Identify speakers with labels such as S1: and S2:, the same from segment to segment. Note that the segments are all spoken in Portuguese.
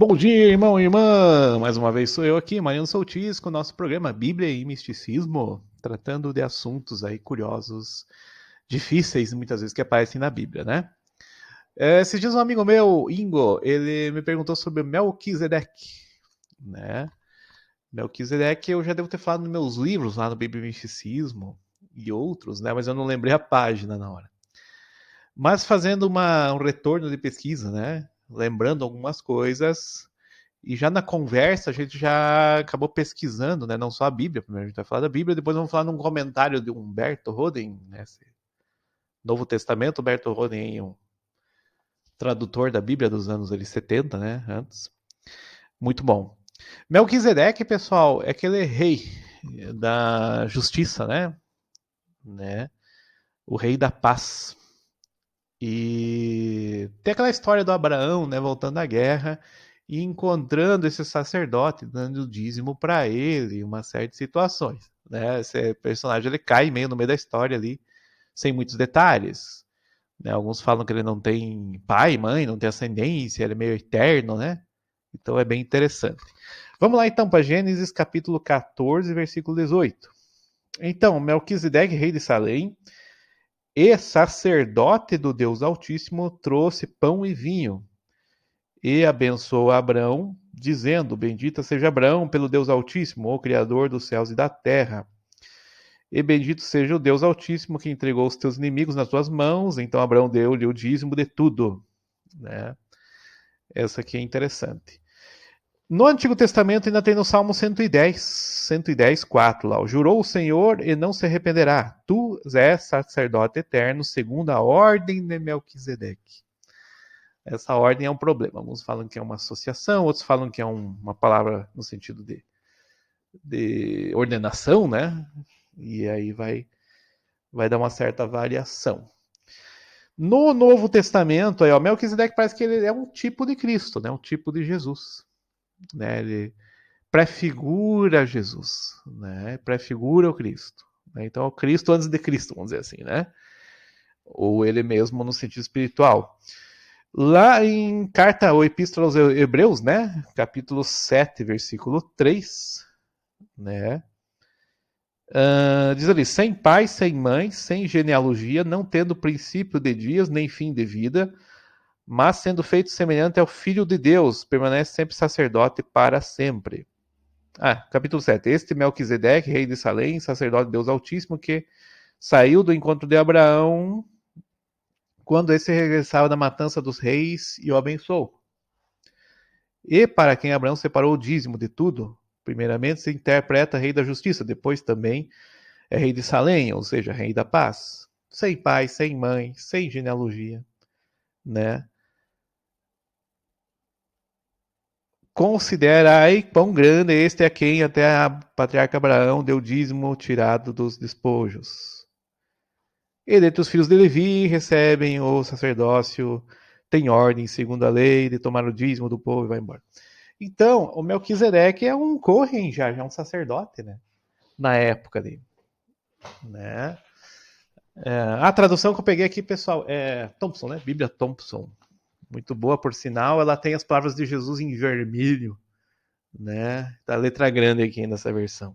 S1: Bom dia, irmão e irmã! Mais uma vez sou eu aqui, Mariano Soutis, com o nosso programa Bíblia e Misticismo, tratando de assuntos aí curiosos, difíceis muitas vezes que aparecem na Bíblia, né? Esses dias um amigo meu, Ingo, ele me perguntou sobre Melquisedeque, né? Melquisedeque eu já devo ter falado nos meus livros lá no Bíblia e Misticismo e outros, né? Mas eu não lembrei a página na hora. Mas fazendo um retorno de pesquisa, né? Lembrando algumas coisas. E já na conversa, a gente já acabou pesquisando, né? Não só a Bíblia, primeiro a gente vai falar da Bíblia, depois vamos falar num comentário de Humberto Roden, né? Novo Testamento, Humberto Roden, um tradutor da Bíblia dos anos ali, 70, né? Antes. Muito bom. Melquisedeque, pessoal, é aquele rei da justiça, né? O rei da paz. E tem aquela história do Abraão, né, voltando da guerra e encontrando esse sacerdote, dando o dízimo para ele, em uma série de situações, né? Esse personagem ele cai meio no meio da história ali, sem muitos detalhes, né? Alguns falam que ele não tem pai, mãe, não tem ascendência, ele é meio eterno, né? Então é bem interessante. Vamos lá então para Gênesis capítulo 14, versículo 18. Então, Melquisedeque, rei de Salém, e sacerdote do Deus Altíssimo, trouxe pão e vinho, e abençoou Abrão, dizendo: Bendita seja Abrão pelo Deus Altíssimo, o Criador dos céus e da terra. E bendito seja o Deus Altíssimo que entregou os teus inimigos nas tuas mãos. Então Abrão deu-lhe o dízimo de tudo. Né? Essa aqui é interessante. No Antigo Testamento ainda tem no Salmo 110, 4 lá. Jurou o Senhor e não se arrependerá. Tu és sacerdote eterno, segundo a ordem de Melquisedeque. Essa ordem é um problema. Alguns falam que é uma associação, outros falam que é uma palavra no sentido de ordenação, né? E aí vai dar uma certa variação. No Novo Testamento, aí, ó, Melquisedeque parece que ele é um tipo de Cristo, né? Um tipo de Jesus. Né? Ele prefigura Jesus, né? Prefigura o Cristo. Né? Então, é o Cristo antes de Cristo, vamos dizer assim, né? Ou ele mesmo no sentido espiritual. Lá em carta ou epístola aos Hebreus, né? Capítulo 7, versículo 3, né? Diz ali, sem pai, sem mãe, sem genealogia, não tendo princípio de dias, nem fim de vida, mas sendo feito semelhante ao Filho de Deus, permanece sempre sacerdote para sempre. Capítulo 7. Este Melquisedeque, rei de Salém, sacerdote de Deus Altíssimo, que saiu do encontro de Abraão quando esse regressava da matança dos reis e o abençoou. E para quem Abraão separou o dízimo de tudo, primeiramente se interpreta rei da justiça, depois também é rei de Salém, ou seja, rei da paz. Sem pai, sem mãe, sem genealogia, né? Considerai quão grande este a quem até a patriarca Abraão deu dízimo tirado dos despojos. E dentre os filhos de Levi recebem o sacerdócio, tem ordem segundo a lei de tomar o dízimo do povo e vai embora. Então, o Melquisedeque é um Kohen já é um sacerdote, né? Na época dele, né? A tradução que eu peguei aqui, pessoal, é Thompson, né? Bíblia Thompson. Muito boa, por sinal. Ela tem as palavras de Jesus em vermelho, né? Tá a letra grande aqui nessa versão.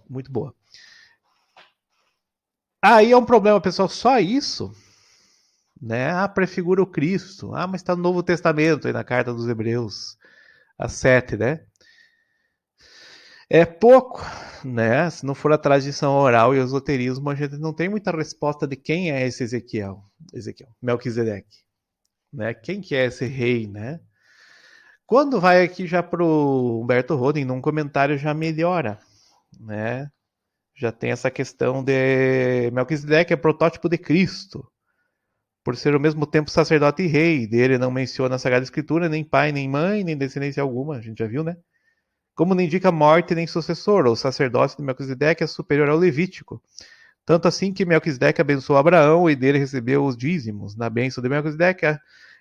S1: Muito boa. Aí é um problema, pessoal, só isso, né? Prefigura o Cristo. Mas está no Novo Testamento, aí na carta dos Hebreus, a 7, né? É pouco, né? Se não for a tradição oral e o esoterismo, a gente não tem muita resposta de quem é esse Ezequiel, Melquisedeque, né? Quem que é esse rei, né? Quando vai aqui já pro Humberto Roden, num comentário já melhora, né? Já tem essa questão de Melquisedeque é protótipo de Cristo, por ser ao mesmo tempo sacerdote e rei. Dele não menciona a Sagrada Escritura nem pai, nem mãe, nem descendência alguma, a gente já viu, né? Como não indica morte nem sucessor, o sacerdócio de Melquisedeque é superior ao levítico. Tanto assim que Melquisedeque abençoou Abraão e dele recebeu os dízimos. Na bênção de Melquisedeque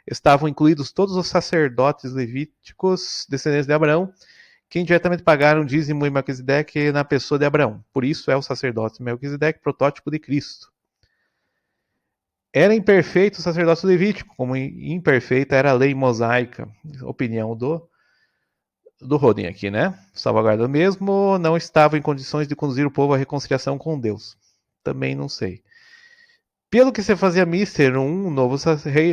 S1: estavam incluídos todos os sacerdotes levíticos, descendentes de Abraão, que indiretamente pagaram dízimo em Melquisedeque na pessoa de Abraão. Por isso é o sacerdote Melquisedeque, protótipo de Cristo. Era imperfeito o sacerdócio levítico, como imperfeita era a lei mosaica. Opinião do Rodin aqui, né? Salvaguarda mesmo não estava em condições de conduzir o povo à reconciliação com Deus. Também não sei. Pelo que se fazia mister um novo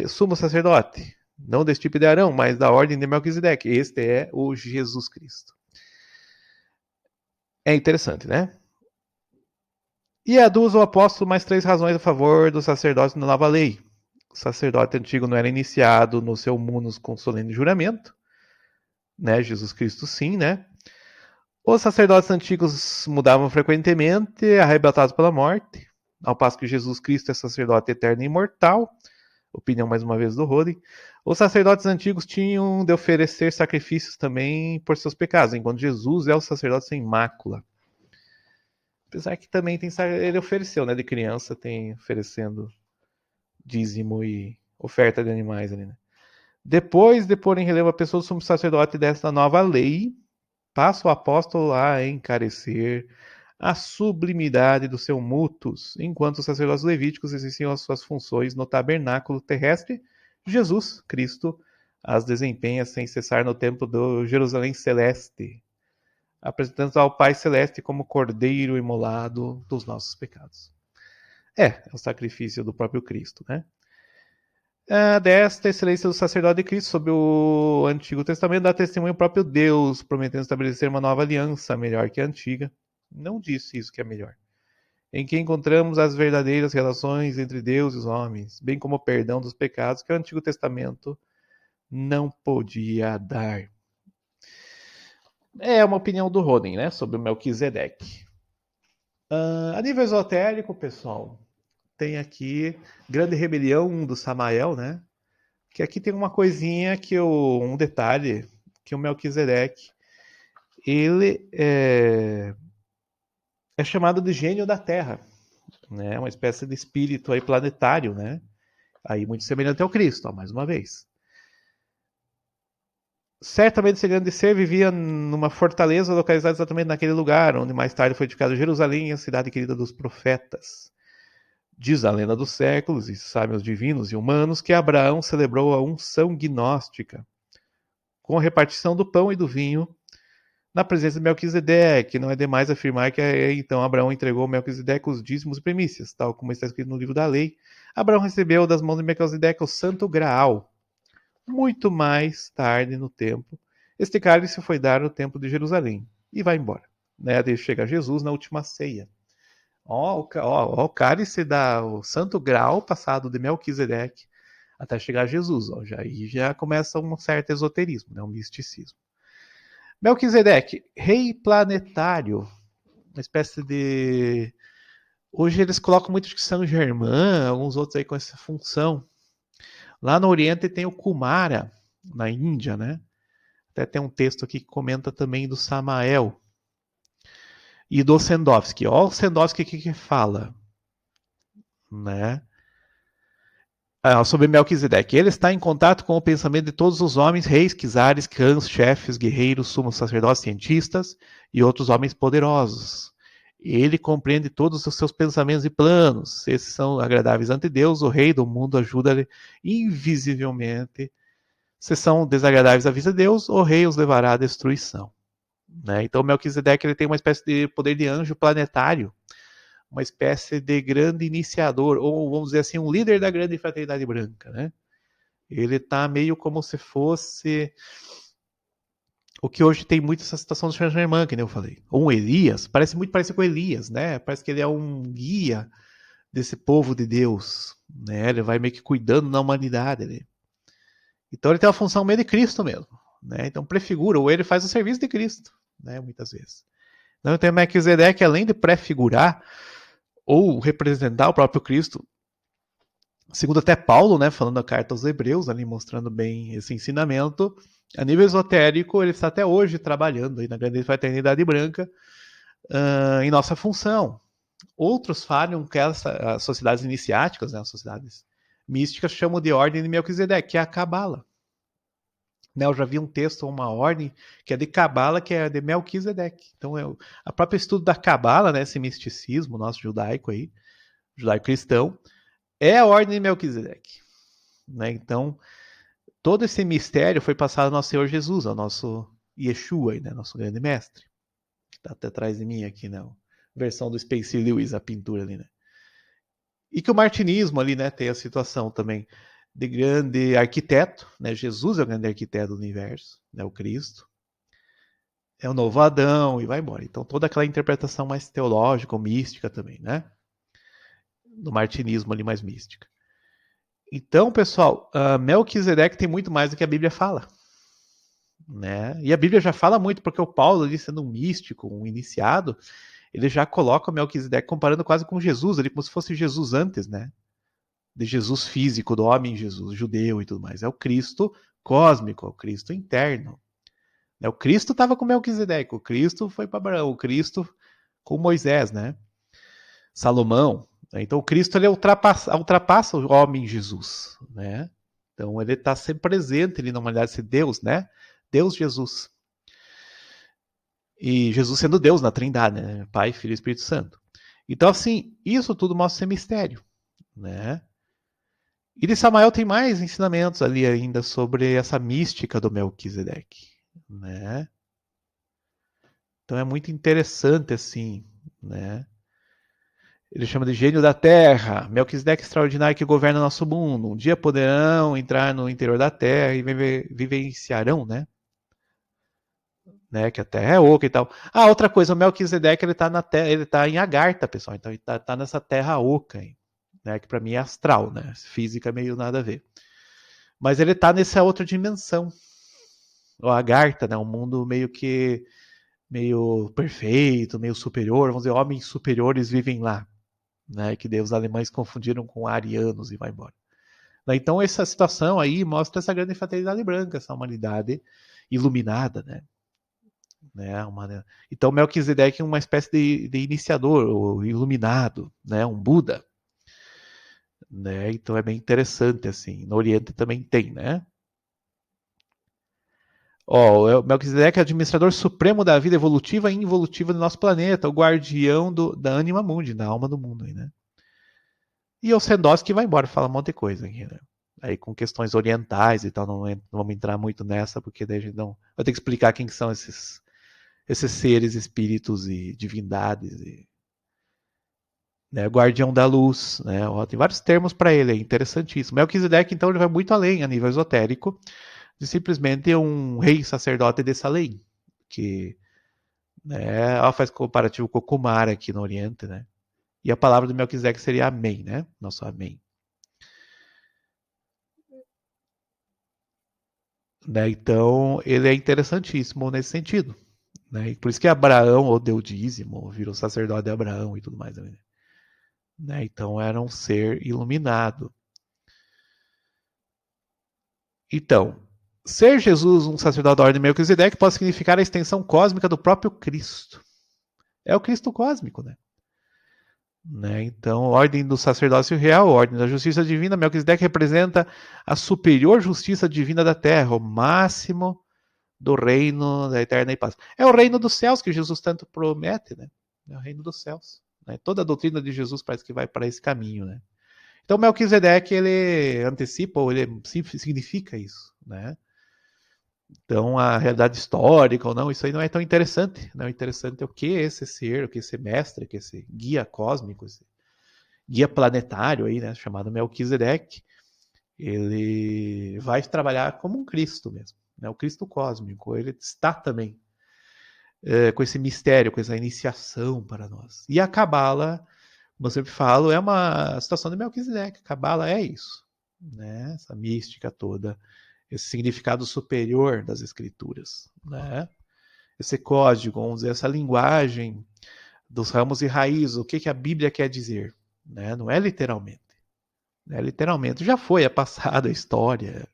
S1: sumo sacerdote, não desse tipo de Arão, mas da ordem de Melquisedeque. Este é o Jesus Cristo. É interessante, né? E aduz o apóstolo mais 3 razões a favor do sacerdócio na nova lei. O sacerdote antigo não era iniciado no seu munus com solene juramento, né? Jesus Cristo sim, né? Os sacerdotes antigos mudavam frequentemente, arrebatados pela morte, ao passo que Jesus Cristo é sacerdote eterno e imortal. Opinião mais uma vez do Rodin. Os sacerdotes antigos tinham de oferecer sacrifícios também por seus pecados, enquanto Jesus é o sacerdote sem mácula. Apesar que também tem ele ofereceu, né, de criança, tem oferecendo dízimo e oferta de animais ali, né? Depois de pôr em relevo a pessoa do sumo sacerdote desta nova lei, passa o apóstolo a encarecer a sublimidade do seu mutus, enquanto os sacerdotes levíticos exerciam as suas funções no tabernáculo terrestre, Jesus Cristo as desempenha sem cessar no templo do Jerusalém Celeste, apresentando ao Pai Celeste como cordeiro imolado dos nossos pecados. É o sacrifício do próprio Cristo, né? Desta excelência do sacerdote de Cristo sob o Antigo Testamento dá testemunho o próprio Deus, prometendo estabelecer uma nova aliança, melhor que a antiga. Não disse isso que é melhor. Em que encontramos as verdadeiras relações entre Deus e os homens, bem como o perdão dos pecados que o Antigo Testamento não podia dar. É uma opinião do Rodin, né, sobre o Melquisedeque. A nível esotérico, pessoal, tem aqui Grande Rebelião do Samael, né? Que aqui tem uma coisinha um detalhe, que o Melquisedeque, ele é chamado de gênio da Terra, né? Uma espécie de espírito aí planetário, né? Aí muito semelhante ao Cristo, ó, mais uma vez. Certamente esse grande ser vivia numa fortaleza localizada exatamente naquele lugar, onde mais tarde foi edificada Jerusalém, a cidade querida dos profetas. Diz a lenda dos séculos, e sabem os divinos e humanos, que Abraão celebrou a unção gnóstica, com a repartição do pão e do vinho, na presença de Melquisedeque. Não é demais afirmar que então Abraão entregou a Melquisedeque os dízimos e primícias, tal como está escrito no livro da lei. Abraão recebeu das mãos de Melquisedeque o santo graal. Muito mais tarde no tempo, este cálice foi dado no templo de Jerusalém e vai embora, né? Até chegar Jesus na última ceia. O cálice o santo grau passado de Melquisedeque até chegar a Jesus. Aí já começa um certo esoterismo, né? Um misticismo. Melquisedeque, rei planetário, uma espécie de... Hoje eles colocam muito de São Germain, alguns outros aí com essa função. Lá no Oriente tem o Kumara, na Índia, né? Até tem um texto aqui que comenta também do Samael e do Sendowski. Olha o Sendowski aqui que fala, né? Sobre Melquisedeque. Ele está em contato com o pensamento de todos os homens, reis, czares, cães, chefes, guerreiros, sumos sacerdotes, cientistas e outros homens poderosos. Ele compreende todos os seus pensamentos e planos. Esses são agradáveis ante Deus. O rei do mundo ajuda-lhe invisivelmente. Se são desagradáveis à vista de Deus, o rei os levará à destruição. Né? Então Melquisedeque ele tem uma espécie de poder de anjo planetário, uma espécie de grande iniciador, ou vamos dizer assim, um líder da grande fraternidade branca. Né? Ele está meio como se fosse o que hoje tem muito essa situação do Saint-Germain, que nem eu falei. Ou um Elias, parece muito parecido com Elias, né? Parece que ele é um guia desse povo de Deus. Né? Ele vai meio que cuidando da humanidade. Né? Então ele tem uma função meio de Cristo mesmo. Né? Então prefigura, ou ele faz o serviço de Cristo, né? Muitas vezes. Então Melquisedeque, além de prefigurar ou representar o próprio Cristo, segundo até Paulo, né, falando a carta aos Hebreus, ali mostrando bem esse ensinamento, a nível esotérico, ele está até hoje trabalhando aí na grande fraternidade branca em nossa função. Outros falam que as sociedades iniciáticas, né, as sociedades místicas, chamam de ordem de Melquisedeque, que é a Cabala. Né, eu já vi um texto, uma ordem, que é de Cabala, que é de Melquisedeque. Então, a própria estudo da Cabala, né, esse misticismo nosso judaico aí, judaico-cristão, É a ordem de Melquisedeque. Né? Então, todo esse mistério foi passado ao nosso Senhor Jesus, ao nosso Yeshua, né? Nosso grande mestre, que está até atrás de mim aqui, né? Versão do Space Lewis, a pintura ali, né? E que o martinismo ali, né, tem a situação também de grande arquiteto, né? Jesus é o grande arquiteto do universo, né? O Cristo. É o novo Adão e vai embora. Então toda aquela interpretação mais teológica ou mística também, né? Do martinismo ali mais mística. Então, pessoal, Melquisedeque tem muito mais do que a Bíblia fala. Né? E a Bíblia já fala muito, porque o Paulo, ali sendo um místico, um iniciado, ele já coloca o Melquisedeque comparando quase com Jesus, ali, como se fosse Jesus antes, né? De Jesus físico, do homem Jesus, judeu e tudo mais. É o Cristo cósmico, é o Cristo interno. O Cristo estava com Melquisedeque, o Cristo foi para Abraão, o Cristo com Moisés, né? Salomão. Então o Cristo ele ultrapassa o homem Jesus, né? Então ele está sempre presente ali na humanidade, esse Deus, né? Deus Jesus. E Jesus sendo Deus na Trindade, né? Pai, Filho e Espírito Santo. Então, assim, isso tudo mostra ser mistério, né? E de Samael tem mais ensinamentos ali ainda sobre essa mística do Melquisedeque, né? Então é muito interessante, assim, né? Ele chama de gênio da terra, Melquisedeque extraordinário que governa nosso mundo. Um dia poderão entrar no interior da terra e vivenciarão, né? Que a terra é oca e tal. Ah, outra coisa, o Melquisedeque ele tá na terra, ele tá em Agartha, pessoal. Então ele tá nessa terra oca, né? Que para mim é astral, né? Física meio nada a ver. Mas ele tá nessa outra dimensão. O Agartha, né? Um mundo meio perfeito, meio superior. Vamos dizer, homens superiores vivem lá, né? Que daí os alemães confundiram com arianos e vai embora. Então essa situação aí mostra essa grande fraternidade branca, essa humanidade iluminada, né? Então Melquisedeque é uma espécie de iniciador, ou iluminado, né? Um Buda, né? Então é bem interessante assim. No Oriente também tem, né? Ó, o Melquisedeque é administrador supremo da vida evolutiva e involutiva do nosso planeta, o guardião da anima mundi, da alma do mundo, né? E o Sendós que vai embora, fala um monte de coisa aqui, né? Aí com questões orientais e tal, não vamos entrar muito nessa, porque daí a gente não vai ter que explicar quem que são esses seres, espíritos e divindades, e, né, guardião da luz, né? Ó, tem vários termos para ele, é interessantíssimo. Melquisedeque, então, ele vai muito além a nível esotérico de simplesmente um rei sacerdote dessa lei, que, né, ela faz comparativo com o Kumara aqui no Oriente, né? E a palavra do Melquisedeque seria amém, né? Nosso amém. Né? Então, ele é interessantíssimo nesse sentido. Né? E por isso que Abraão, ou deu dízimo, virou sacerdote de Abraão e tudo mais. Né? Então, era um ser iluminado. Então, ser Jesus um sacerdote da ordem de Melquisedeque pode significar a extensão cósmica do próprio Cristo. É o Cristo cósmico, né? Então, ordem do sacerdócio real, ordem da justiça divina, Melquisedeque representa a superior justiça divina da terra, o máximo do reino da eterna e paz. É o reino dos céus que Jesus tanto promete, né? É o reino dos céus. Né? Toda a doutrina de Jesus parece que vai para esse caminho, né? Então Melquisedeque ele antecipa ou ele significa isso, né? Então a realidade histórica ou não, isso aí não é tão interessante. Não, o interessante é o que esse ser, o que esse mestre, o que esse guia cósmico, esse guia planetário aí, né, chamado Melquisedeque, ele vai trabalhar como um Cristo mesmo, né? O Cristo cósmico. Ele está também com esse mistério, com essa iniciação para nós. E a Cabala, como eu sempre falo, é uma situação de Melquisedeque. A Cabala é isso, né? Essa mística toda, esse significado superior das escrituras, né? Esse código, vamos dizer, essa linguagem dos ramos e raízes, o que a Bíblia quer dizer, né? Não é literalmente. Né? Literalmente já foi, é passado, a história,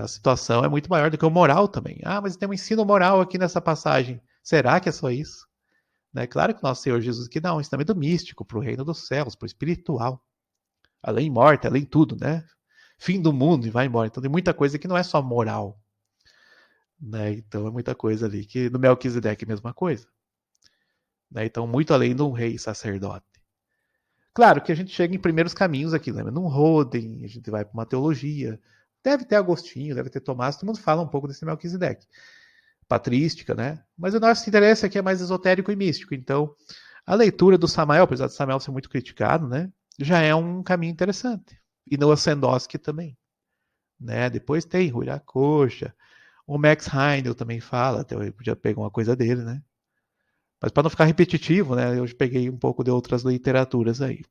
S1: a situação é muito maior do que o moral também. Ah, mas tem um ensino moral aqui nessa passagem. Será que é só isso? Né? Claro que o nosso Senhor Jesus aqui dá um ensinamento místico para o reino dos céus, para o espiritual. Além morte, além tudo, né? Fim do mundo e vai embora. Então tem muita coisa que não é só moral. Né? Então é muita coisa ali. Que no Melquisedeque é a mesma coisa. Né? Então, muito além de um rei sacerdote. Claro que a gente chega em primeiros caminhos aqui, lembra? Num Roden, a gente vai para uma teologia. Deve ter Agostinho, deve ter Tomás, todo mundo fala um pouco desse Melquisedeque. Patrística, né? Mas o nosso interesse aqui é mais esotérico e místico. Então, a leitura do Samael, apesar de Samael ser muito criticado, né? Já é um caminho interessante. E no Ascendoski também. Né? Depois tem Rui da Coxa. O Max Heindel também fala, até eu podia pegar uma coisa dele, né? Mas para não ficar repetitivo, né? Eu peguei um pouco de outras literaturas aí.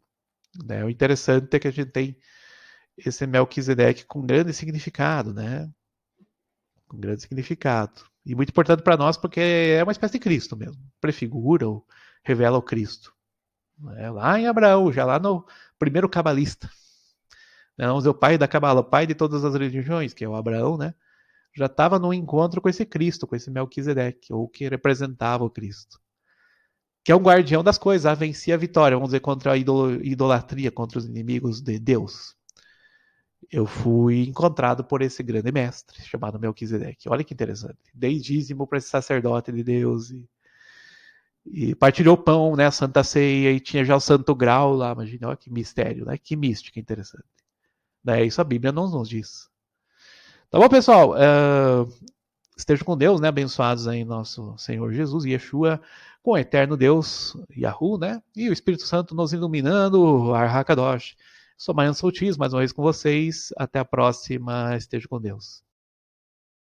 S1: Né? O interessante é que a gente tem esse Melquisedeque com grande significado, né? Com grande significado. E muito importante para nós porque é uma espécie de Cristo mesmo. Prefigura ou revela o Cristo. Né? Lá em Abraão, já lá no primeiro cabalista. Né? Vamos dizer, o pai da cabala, o pai de todas as religiões, que é o Abraão, né? Já estava no encontro com esse Cristo, com esse Melquisedeque, ou que representava o Cristo. Que é um guardião das coisas, a vencia a vitória, vamos dizer, contra a idolatria, contra os inimigos de Deus. Eu fui encontrado por esse grande mestre, chamado Melquisedeque. Olha que interessante. Dei dízimo para esse sacerdote de Deus e partilhou o pão, né, a Santa Ceia, e tinha já o Santo Grau lá. Imagina, olha que mistério, né? Que mística interessante. Né, isso a Bíblia não nos diz. Tá bom, pessoal? Estejam com Deus, né? Abençoados aí nosso Senhor Jesus, Yeshua, com o eterno Deus, Yahu, né? E o Espírito Santo nos iluminando, Arhakadosh. Sou Mariano Soutis, mais uma vez com vocês. Até a próxima. Esteja com Deus.